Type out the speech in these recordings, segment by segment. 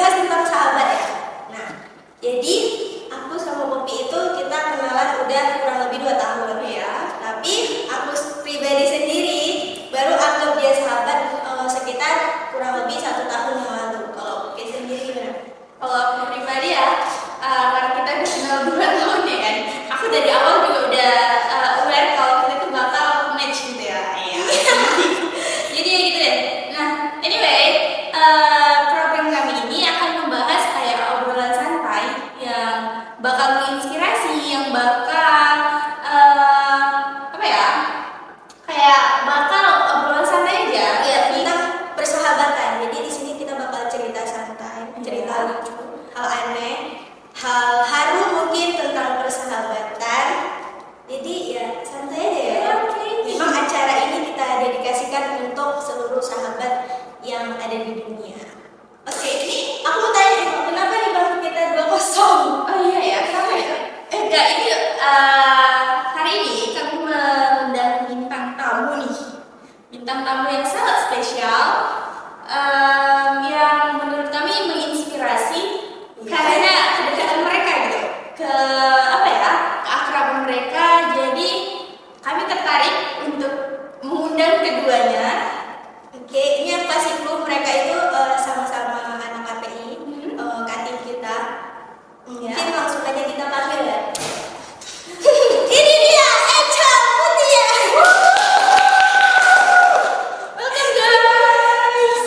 sekilas tentang sahabat ya. Nah, jadi aku sama Poppy itu kita kenalan udah kurang lebih 2 tahun ya. Tapi aku pribadi sendiri baru anggap dia sahabat sekitar kurang lebih 1 tahun yang lalu. Kalau Poppy sendiri gimana? Kalau aku pribadi ya, karena kita udah kenal 2 tahun ya kan. Aku dari awal juga udah aware kalau kita tuh bakal match gitu ya. Iya. Jadi ya gitu deh. Nah, anyway, program kami ini akan membahas kayak obrolan santai yang bakal menginspirasi, yang bakal apa ya? Kayak bakal obrolan santai aja. Ya, tentang persahabatan. Jadi di sini kita bakal cerita santai, cerita lucu, hal aneh, hal haru mungkin tentang persahabatan. Jadi ya santai aja ya. Memang acara ini kita dedikasikan untuk seluruh sahabat yang ada di dunia. Oke, ini aku mau tanya nih, kenapa nih Bang kita 2-0? Oh iya ya, kenapa ya? Enggak, ini hari ini kami mengundang bintang tamu nih. Bintang tamu yang sangat spesial, yang menurut kami menginspirasi karena kedekatan mereka gitu, ke apa ya, keakraban mereka. Jadi kami tertarik untuk mengundang keduanya. Oke, ini yang kasih clue mereka itu sama-sama anak KPI, kantin kita. Mungkin langsung aja kita panggil ya. Ini dia, Echa Mutia. Welcome guys.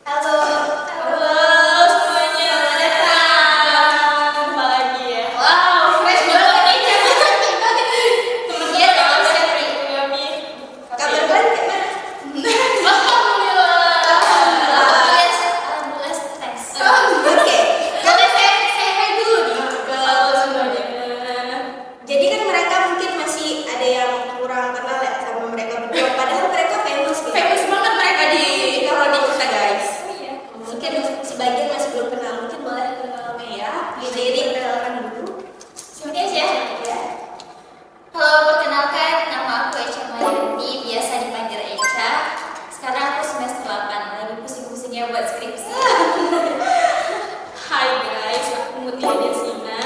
Halo. Halo semuanya, selamat datang. Jumpa lagi ya. Wow, fresh banget nih. Temennya jangan seri kami. Kabar kalian gimana? Alhamdulillah. Alhamdulillah stres. Oke. Boleh saya hai dulu nih ke semuanya. Jadi kan mereka mungkin masih ada yang kurang kenal ya sama mereka berdua. Padahal mereka famous gitu. Famous banget mereka di Karoni kita guys. Mungkin sebagian masih belum kenal. Mungkin boleh kenalnya ya. Jadi perkenalkan dulu. Oke ya. Halo, perkenalkan nama aku Echa Marianti, biasa dipanggil Echa. Sekarang aku semester 8, lagi pusing-pusingnya buat skripsi. Hai guys, aku Mutia Desina.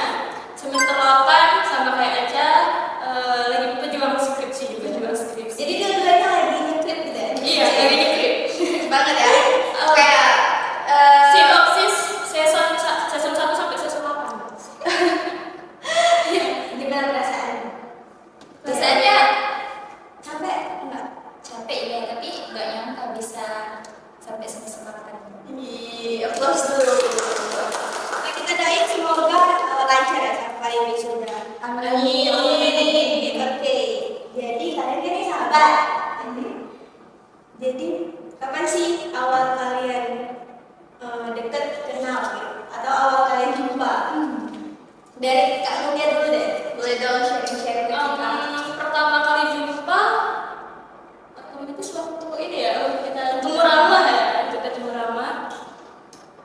Semester 8 sama kayak Echa, lagi pejuang skripsi juga, skripsi. Jadi dua-duanya lagi nge-trip gitu ya. Iya, lagi nge-trip Banget ya. kayak sinopsis season 1 sampai season 8. Gimana perasaan? Rasanya Capek enggak? capek ya, tapi nggak nyangka bisa sampai semester 8. Applause dulu. Nah, kita doain semoga lancar ya sampai wisuda. Amin. Oke. Jadi kalian kan ini sahabat. Jadi kapan sih awal kalian deket kenal gitu? Atau awal kalian jumpa? Dari Kak Mutia dulu deh. Boleh dong sharing-sharing ke kita. Pertama kali jumpa otomatis waktu ini ya, kita jemur ramah ya, kita jemur ramah.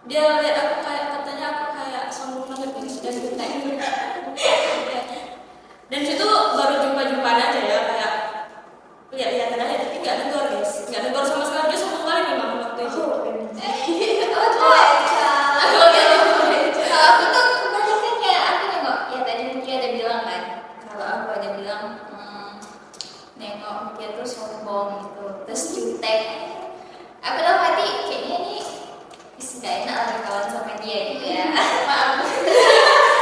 Dia lihat aku kayak, katanya aku kayak sombong banget gitu dan jutek. Dan situ baru jumpa-jumpaan aja ya, kayak lihat-lihatan aja, tapi nggak negor guys, nggak negor sama sekali. Dia sombong kali memang waktu itu. Kalau aku tuh kebanyakan kayak aku nengok, ya tadi mungkin ada bilang kan, kalau aku ada bilang nengok dia tuh sombong gitu, terus jutek. Aku dalam hati kayaknya nih nggak enak lah berkawan sama dia gitu ya. Maaf.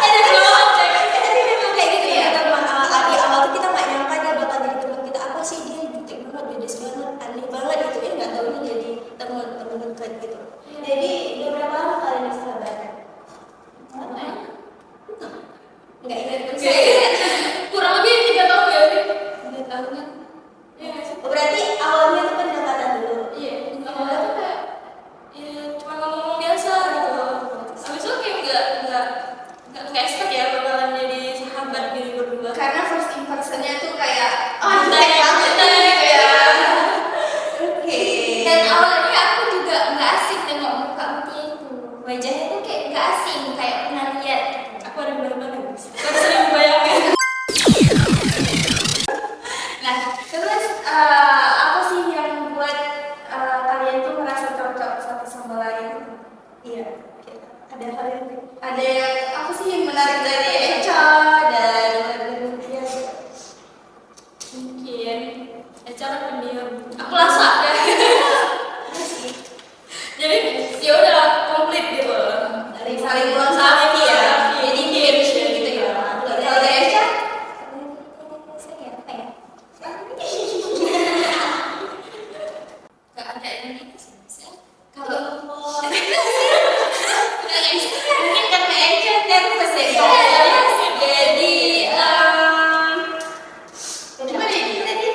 Tapi memang kayak gitu ya. Kita di awal tuh kita nggak nyangka dia bakal jadi teman kita. Apa sih dia jutek banget, beda banget, aneh banget gitu ya. Nggak tahu ini jadi teman dekat gitu. Jadi berapa lama kalian sahabatan? Nggak ingat betul. Kurang lebih 3 tahun ya sih. 3 tahunan. Iya nggak sih? Berarti awalnya tuh pendekatan dulu. Iya. Awalnya tuh kayak ya cuma ngomong biasa gitu. Abis itu kayak nggak expect ya bakalan jadi sahabat gitu berdua. Karena first impressionnya tuh kayak jutek banget gitu ya. Oke. Dan awalnya Iya, ada hal yang Ada yang apa sih yang menarik dari Echa dan Mutia? Mungkin Echa kan pendiam. Aku rasa deh. Jadi ya udah komplit gitu. Saling melengkapi ya. Jadi chemistry gitu ya. Kalau dari Echa? saya apa ya? Gak ada ini sih. Kalau Mungkin karena Echa nervous ya. Jadi gimana ini tadi?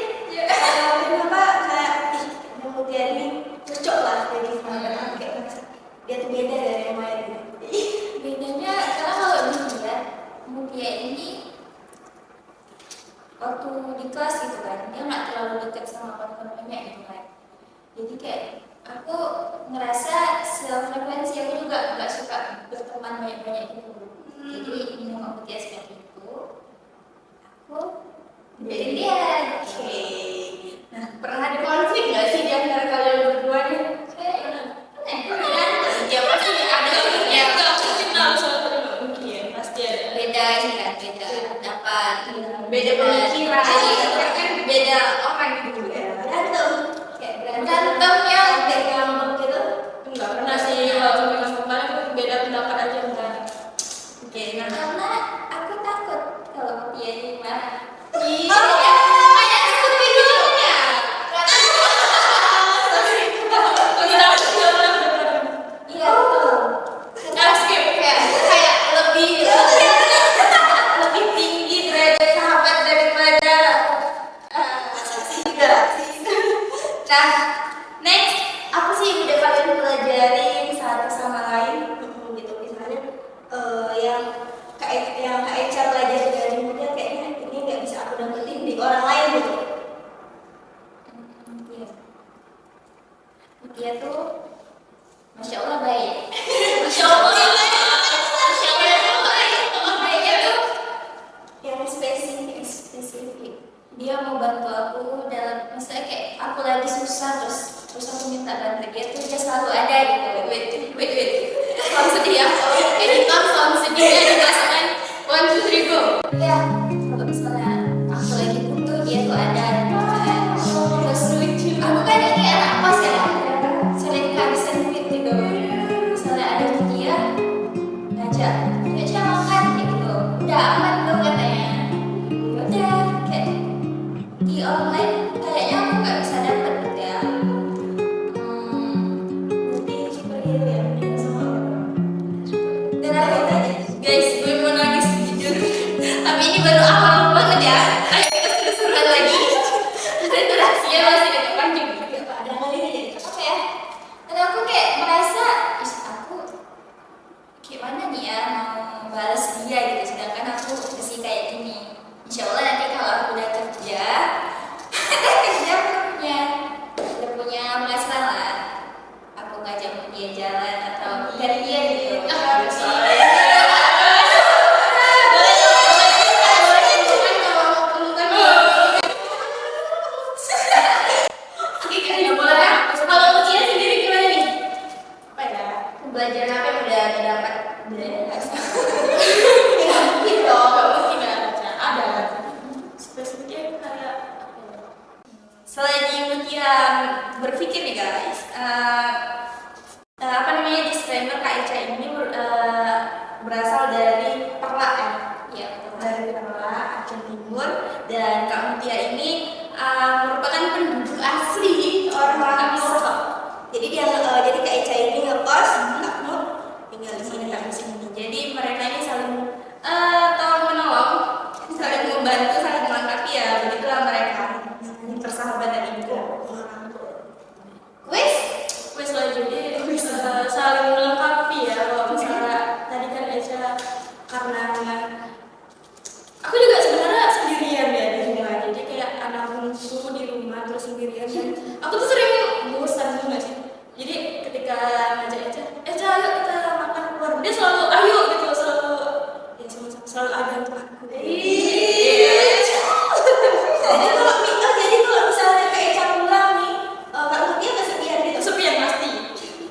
kenapa kayak Mutia ini cocok lah jadi sahabat aku kayak ngerasa dia tuh beda dari yang lain gitu. Bedanya karena kalau Mutia ini waktu di kelas gitu kan, dia nggak terlalu dekat sama teman-temannya gitu kan. Jadi kayak aku ngerasa sefrekuensi, aku juga nggak suka berteman banyak-banyak gitu. Jadi sama Mutia seperti itu, aku jadi dia. Oke. Nah, pernah ada konflik nggak sih di antara kalian berdua nih? Pernah. Ya pasti ada konfliknya. Aku kenal sama mungkin pasti ada. Beda ini kan, beda pendapat, beda pemikiran, kan beda orang gitu ya. Berantem Kayak berantemnya kayak ngambek gitu. enggak pernah sih waktu kemarin beda pendapat aja enggak. Oke, nah karena aku takut kalau dia ini marah. Iya, kayak seperti gitu ya. Iya betul. Nggak skip kayak lebih tinggi derajat sahabat daripada Tidak. nah, next apa sih yang udah kalian pelajarin satu sama lain? Gitu misalnya yang Kak Echa pelajari dari Mutia kayaknya ini nggak bisa aku dapetin di orang lain gitu. Dia tuh Masya Allah baik. Masya Allah baik. Baiknya tuh Yang spesifik. dia mau bantu aku dalam misalnya kayak aku lagi susah terus aku minta bantu dia selalu ada gitu. Wait. Sound sedih ya. Editor sound sedihnya dipasangkan 1, 2, 3 go. Ya, kalau misalnya aku lagi butuh dia tuh ada. Terus aku kan ini anak kos ya, sering kehabisan duit gitu. Misalnya ada dia ngajak makan gitu, udah aman tuh katanya. Udah kayak di online kayaknya aku nggak bisa dapet gitu ya. Jadi superhero ya dia sama orang. Dan aku tadi guys, gue mau nangis jujur. Tapi ini baru awal banget ya. Ayo kita seru-seruan lagi. Dan durasinya masih ada panjang gitu. Ada kali ini jadi Apa ya? Dan aku kayak merasa, aku gimana nih ya mau balas dia gitu. Sedangkan aku masih kayak gini. Insya Allah nanti kalau aku udah kerja, udah punya penghasilan lah. Aku ngajak dia jalan atau gantian gitu. Kalau Mutia sendiri gimana nih? apa ya? Belajar apa yang udah dapat? Mungkin dong. Ada. Spesifiknya kayak selagi Mutia berpikir nih guys, apa namanya disclaimer Kak Echa ini berasal dari Perlak ya? Iya, dari Perlak, Aceh Timur, dan Kak Mutia ini merupakan penduduk asli orang Misal. Jadi jadi Kak Echa ini ngekos, Kak Mut tinggal di sini. Jadi mereka ini saling tolong menolong, saling membantu, saling melengkapi ya. Begitulah mereka persahabatan itu. Wes lah jadi saling melengkapi ya. Kalau misalnya tadi kan Echa karena aku juga sebenarnya sendirian ya di rumah. Jadi kayak anak bungsu di rumah terus sendirian. Aku tuh sering bosan juga sih. Jadi ketika ngajak Echa ayo kita makan keluar, dia selalu ayo gitu, selalu ada untuk aku. Jadi kalau misalnya Kak Echa pulang nih, Kak Mutia kesepian gitu. Kesepian pasti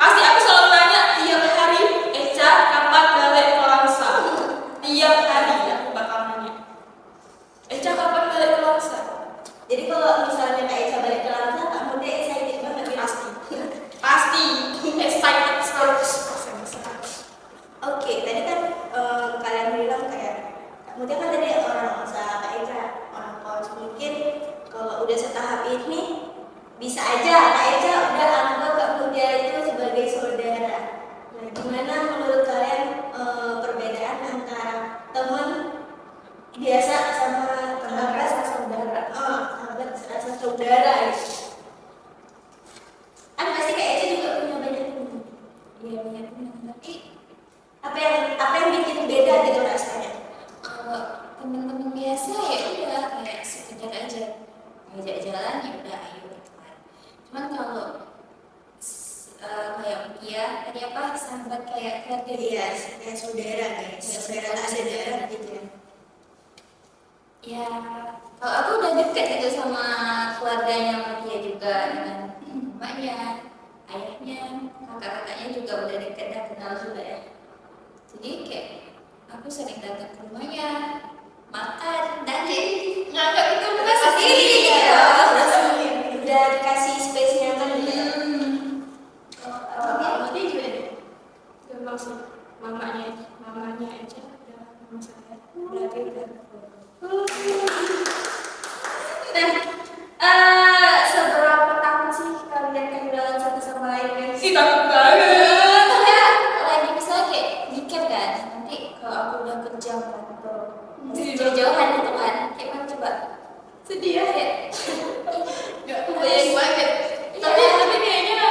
aku selalu nanya tiap hari Tapi Apa yang bikin beda gitu rasanya? kalau temen-temen biasa ya udah kayak sekedar aja ngajak jalan ya udah ayo gitu kan. Cuman kalau kayak Mutia tadi apa sahabat kayak keluarga Iya, kayak saudara guys, saudara tak saudara gitu ya. ya kalau aku udah deket gitu sama keluarganya Mutia juga dengan mamanya, ayahnya, kakak-kakaknya juga udah deket dan kenal juga ya. Jadi kayak aku sering datang ke rumahnya makan dan nganggap itu bukan sendiri ya. Udah dikasih space nyaman gitu. Dia juga deh. Maksud mamanya aja udah mama saya. Berarti udah. Nah, seberapa takut sih kalian kehilangan satu sama lain guys? Sih takut banget. Ya, lagi misalnya kayak weekend kan, nanti kalau aku udah kerja kan atau jauh-jauhan gitu kan, kayak mana coba sedih ya kayak Gak kebayang banget. Tapi kayaknya ya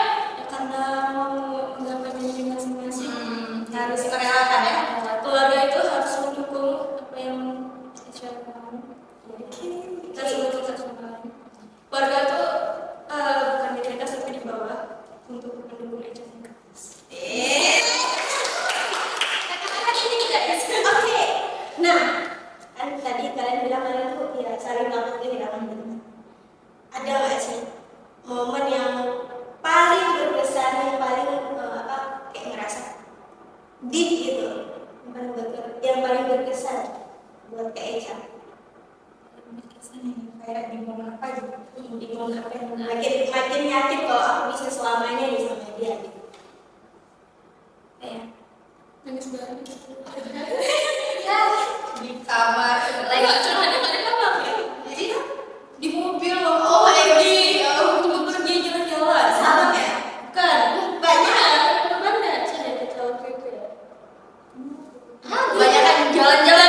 karena mau menggapai mimpi masing-masing harus merelakan ya. keluarga itu harus mendukung apa yang Aisyah mau. Kita harus mendukung satu sama lain. Keluarga itu bukan di atas tapi di bawah untuk mendukung Aisyah. Oke. Nah, kan tadi kalian bilang kalian tuh ya saling melakukan kehilangan gitu. Ada nggak sih momen yang paling berkesan, yang paling kayak ngerasa deep gitu, yang paling berkesan buat Kak Echa? Berkesan ini kayak di momen apa gitu? Di momen apa yang makin yakin kalau aku bisa selamanya nih sama dia gitu. Kayak Nangis banget gitu. ya di kamar lagi Jadi di mobil loh. Oh lagi untuk pergi jalan-jalan. Sama ya? Bukan. Banyak. Kemana? Saya di tahun itu ya. kebanyakan jalan-jalan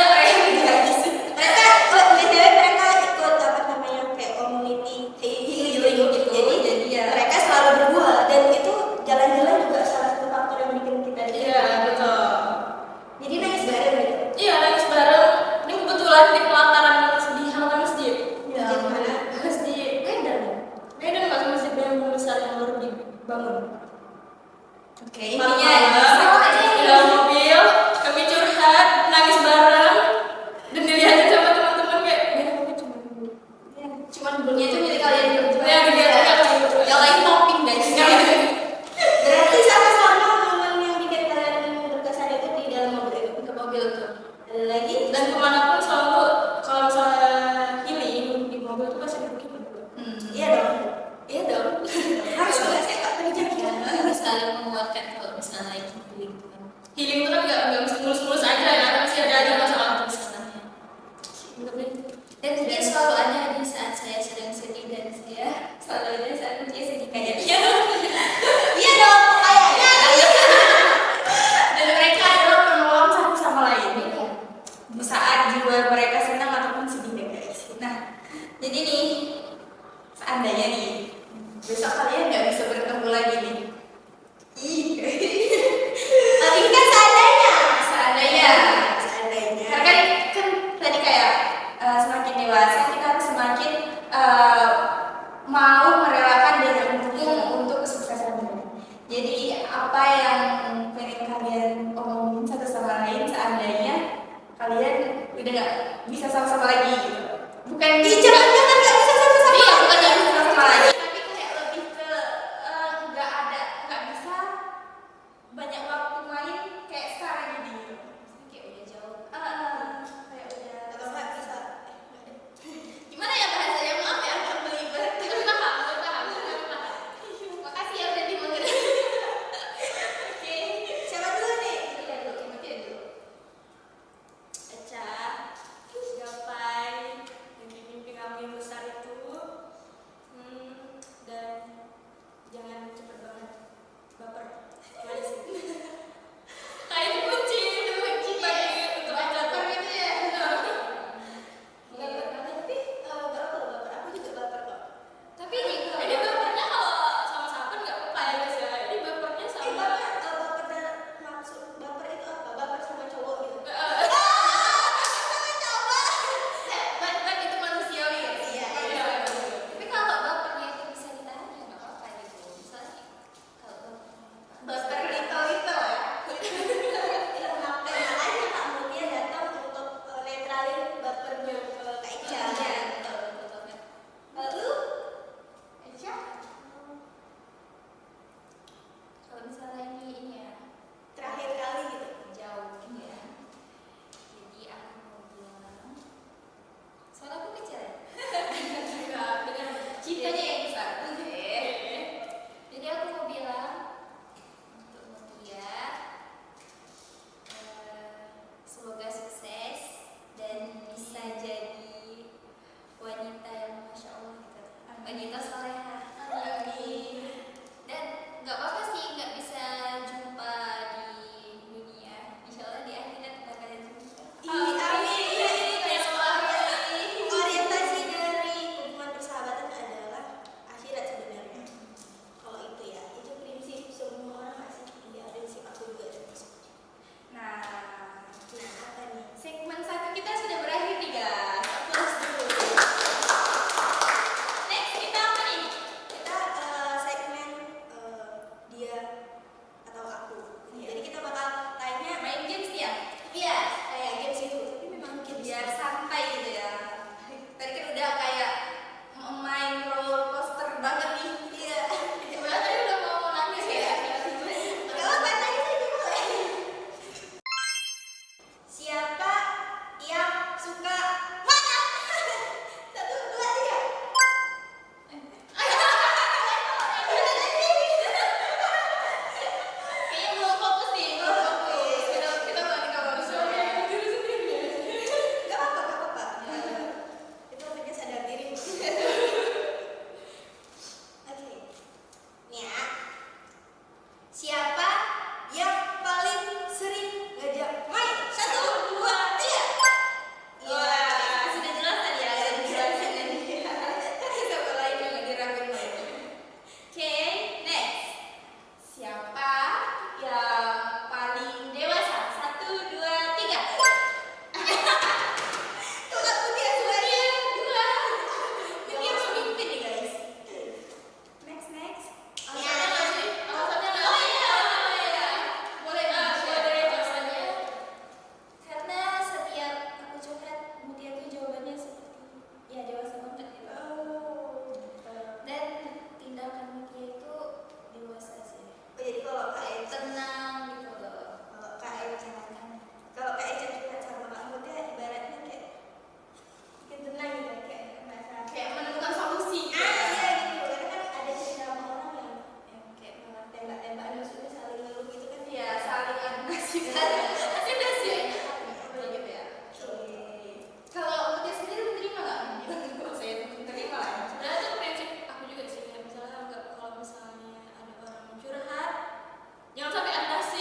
Mereka, mereka ikut apa namanya kayak community healing gitu. Jadi ya. mereka selalu berdua dan itu jalan-jalan juga salah satu faktor yang bikin kita Iya betul. Jadi nangis bareng gitu. Iya nangis bareng. Ini kebetulan di pelataran di halaman masjid. Ya, mana? Masjid Medan. Medan nggak sama masjid yang besar yang baru dibangun. Oke, Intinya intinya sama aja di dalam mobil kami curhat, nangis bareng dan dilihatin sama teman-teman kayak beda kami cuma dulu. cuman belumnya itu milik kalian berdua. Ya kegiatannya kayak gitu. Yang lain topping guys. Berarti sama-sama momen yang bikin kalian berkesan itu di dalam mobil itu. Ke mobil tuh. Ada lagi? Dan kemanapun selalu kalau misalnya healing di mobil tuh pasti duduknya berdua. Iya dong. Iya dong. Harus nggak sih Kak kerja Ya, harus saling menguatkan kalau misalnya lagi healing gitu kan. Healing itu kan nggak mesti mulus-mulus aja ya, kan pasti ada aja masalah Masalahnya. Tapi Dan dia selalu ada di saat saya sedang sedih dan saya selalu ada saat dia sedih kayaknya. Iya dong, kayaknya. dan mereka adalah penolong satu sama lain di saat jiwa mereka senang ataupun sedih deh guys. Nah, jadi nih seandainya nih besok kalian nggak bisa bertemu lagi nih. Tapi kan seandainya. Seandainya. Seandainya. Karena kan tadi kayak semakin dewasa kita harus semakin mau merelakan dan mendukung untuk kesuksesan kita. Jadi apa yang pengen kalian omongin satu sama lain seandainya kalian udah nggak bisa sama-sama lagi gitu. Bukan Jangan-jangan nggak bisa sama-sama. iya bukan nggak bisa sama-sama lagi. Tapi kayak lebih ke nggak bisa banyak waktu main kayak sekarang ini gitu. Kayak udah jauh. Kayak udah Atau nggak bisa. gimana ya bahasanya maaf ya nggak belibet tapi paham. Makasih ya udah dimengerti. siapa yang paling dewasa? 1, 2, 3. Tuh Kak Putih ya suaranya. 2. Ini yang memimpin nih guys. Next. Alasannya nggak sih? Alasannya nggak Oh sih? iya. Boleh nih, Boleh dari alasannya. Karena setiap aku curhat Mutia tuh jawabannya seperti ya dewasa banget gitu. Dan tindakan Mutia itu dewasa sih. Oh jadi kalau Kak Eca Tenang gitu loh. kalau Kak Eca kalau Kak Eca curhat sama Kak Mutia ibaratnya kayak bikin tenang gitu kayak merasa Kayak menemukan solusi. iya gitu karena kan ada cerita sama orang yang kayak malah tembak-tembakan maksudnya saling ngeluh gitu kan Ya saling ngasih ngasih gitu ya. Kalau Mutia sendiri menerima nggak? Kalau saya menerima lah. Sebenarnya itu prinsip aku juga sih, kayak misalnya kalau misalnya ada orang curhat, jangan sampai atasi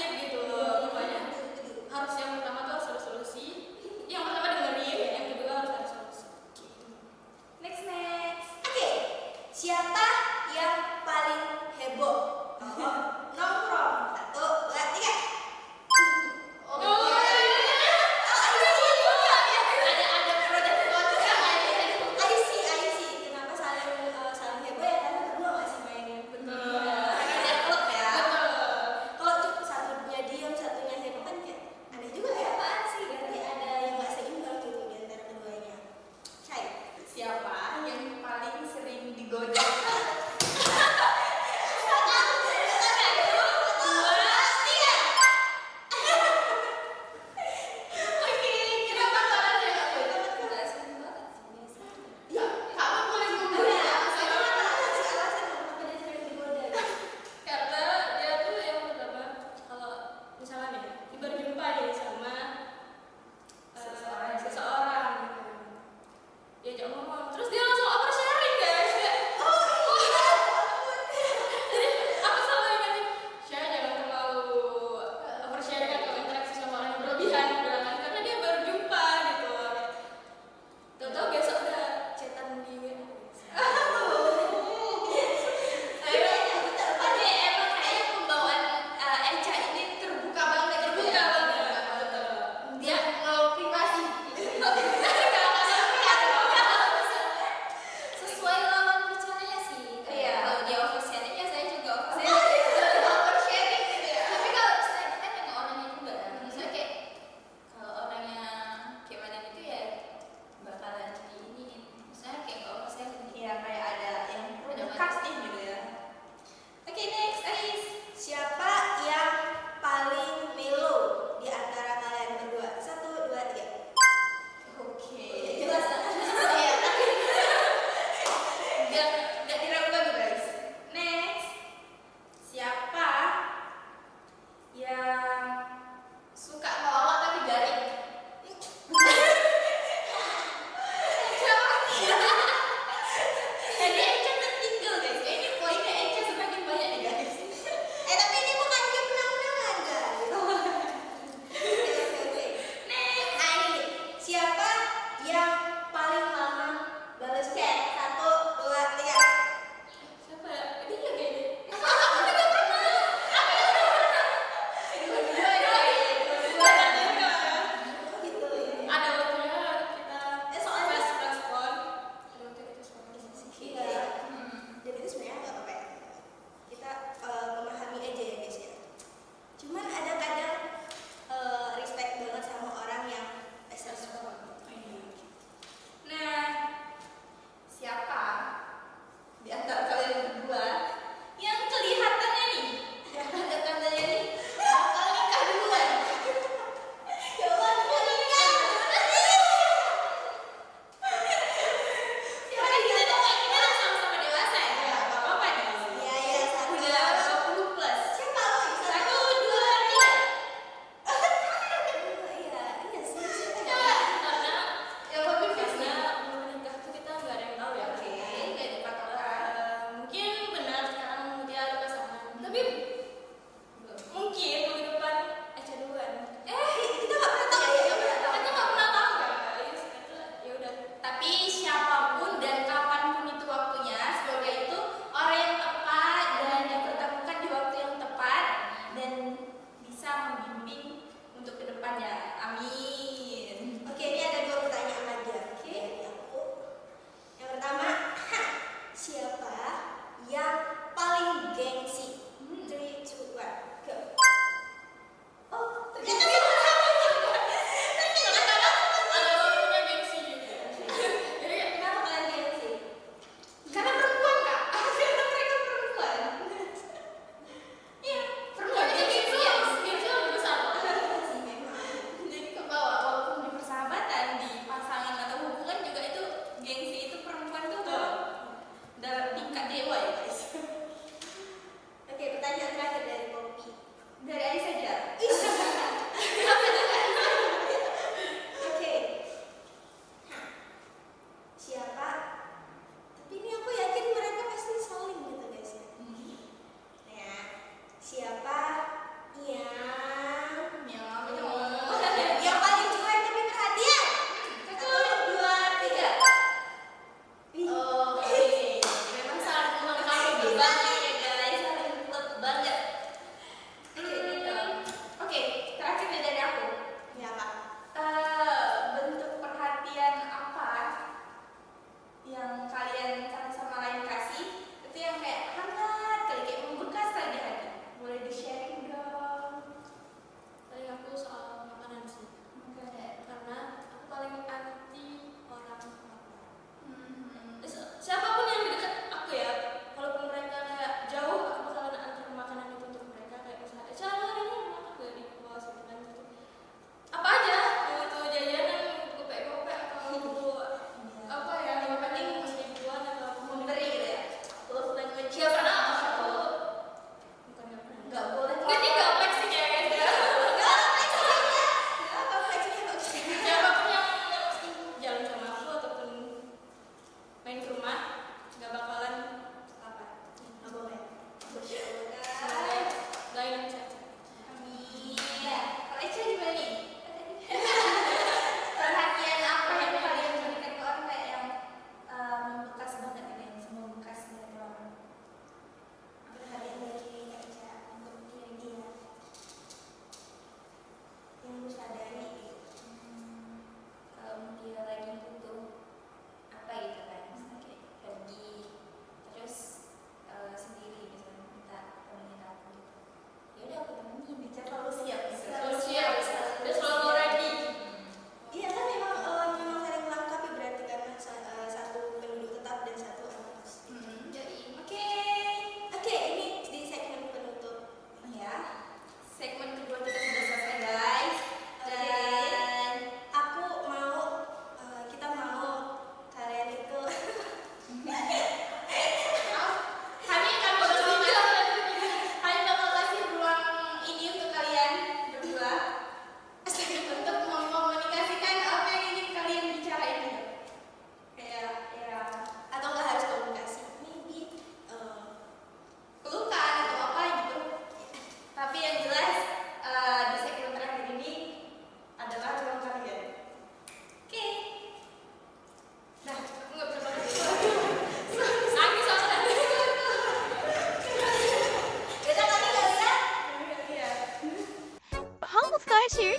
here,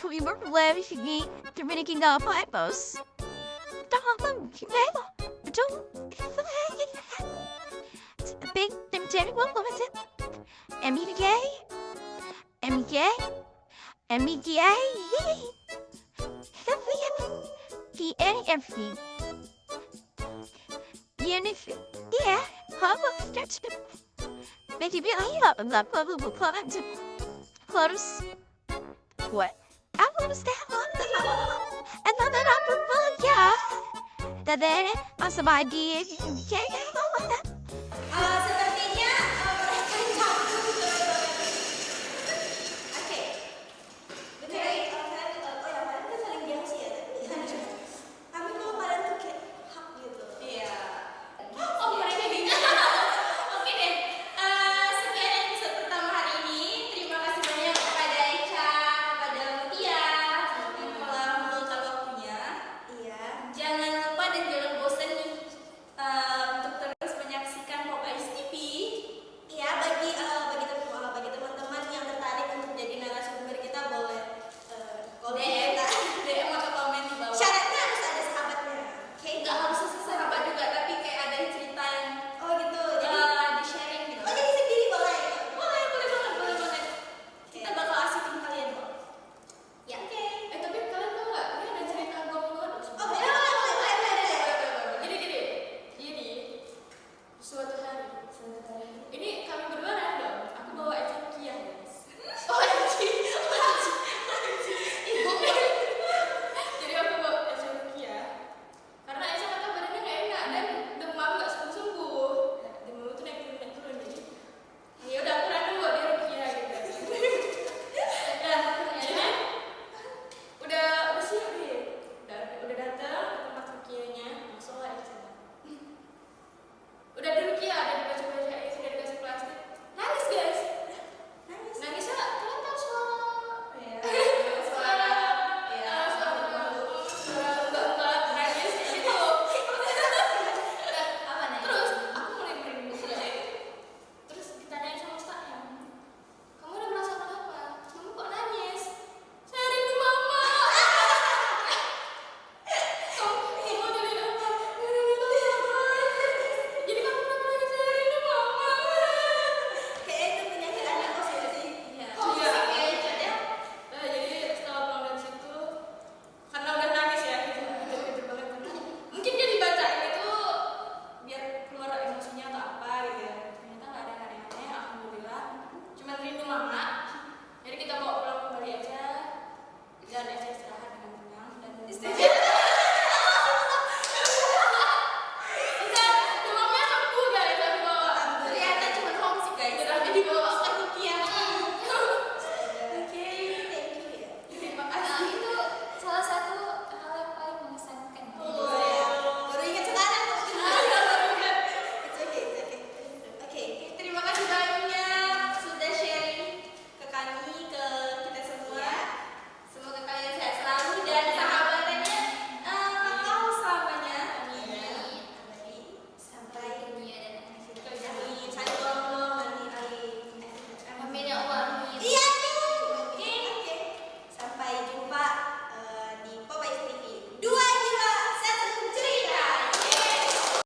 we were live terminating pipos. Big Terry what was it? Emmy gay? Emmy gay? Emmy gay? The every. Yeah, how that's maybe I love the close. What? I understand. And then yeah. That then, I'm some idea. Seperti